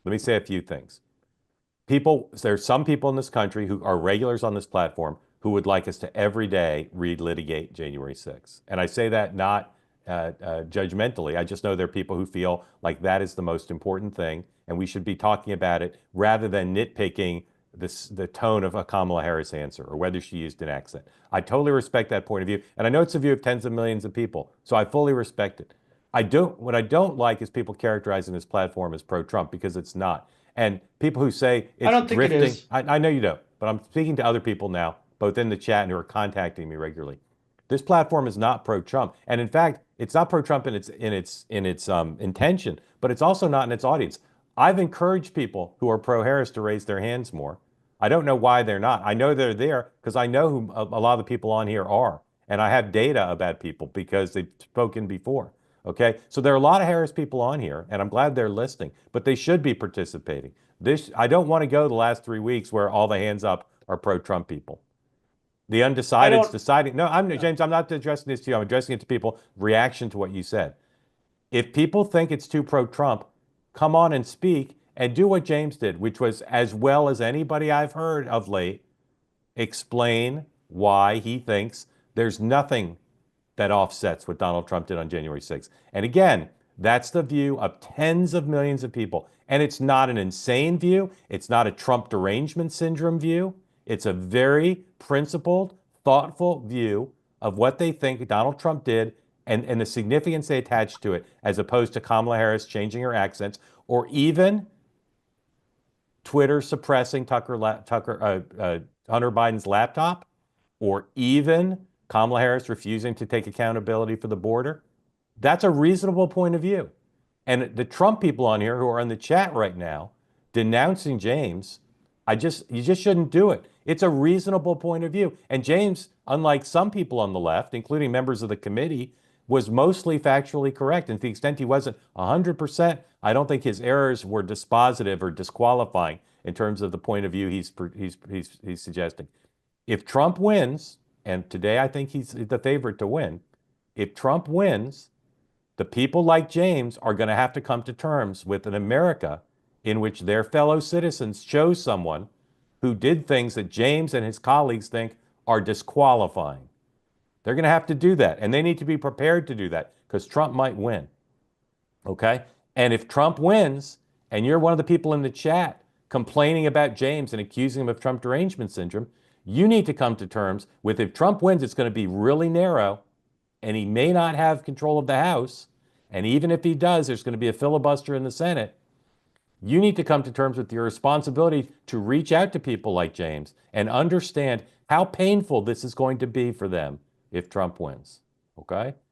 Let me say a few things. There's some people in this country who are regulars on this platform who would like us to every day relitigate January 6th. And I say that not judgmentally. I just know there are people who feel like that is the most important thing, and we should be talking about it rather than nitpicking the tone of a Kamala Harris answer or whether she used an accent. I totally respect that point of view, and I know it's a view of tens of millions of people, so I fully respect it. What I don't like is people characterizing this platform as pro-Trump because it's not. And people who say I it's don't think it drifting, is. I know you don't, but I'm speaking to other people now, both in the chat and who are contacting me regularly. This platform is not pro-Trump, and in fact, it's not pro-Trump in its intention, but it's also not in its audience. I've encouraged people who are pro-Harris to raise their hands more. I don't know why they're not. I know they're there because I know who a lot of the people on here are, and I have data about people because they've spoken before. Okay, so there are a lot of Harris people on here, and I'm glad they're listening, but they should be participating. I don't want to go the last 3 weeks where all the hands up are pro-Trump people. The I undecided's don't. deciding. No, Yeah. James, I'm not addressing this to you. I'm addressing it to people. Reaction to what you said. If people think it's too pro-Trump, come on and speak and do what James did, which was, as well as anybody I've heard of late, explain why he thinks there's nothing that offsets what Donald Trump did on January 6th. And again, that's the view of tens of millions of people. And it's not an insane view. It's not a Trump derangement syndrome view. It's a very principled, thoughtful view of what they think Donald Trump did and the significance they attach to it, as opposed to Kamala Harris changing her accents or even Twitter suppressing Hunter Biden's laptop, or even Kamala Harris refusing to take accountability for the border. That's a reasonable point of view. And the Trump people on here who are in the chat right now denouncing James, you just shouldn't do it. It's a reasonable point of view. And James, unlike some people on the left, including members of the committee, was mostly factually correct. And to the extent he wasn't 100%, I don't think his errors were dispositive or disqualifying in terms of the point of view he's suggesting. If Trump wins, and today I think he's the favorite to win, if Trump wins, the people like James are going to have to come to terms with an America in which their fellow citizens chose someone who did things that James and his colleagues think are disqualifying. They're going to have to do that, and they need to be prepared to do that because Trump might win. Okay? And if Trump wins, and you're one of the people in the chat complaining about James and accusing him of Trump derangement syndrome, you need to come to terms with, if Trump wins, it's going to be really narrow, and he may not have control of the House. And even if he does, there's going to be a filibuster in the Senate. You need to come to terms with your responsibility to reach out to people like James and understand how painful this is going to be for them if Trump wins. Okay?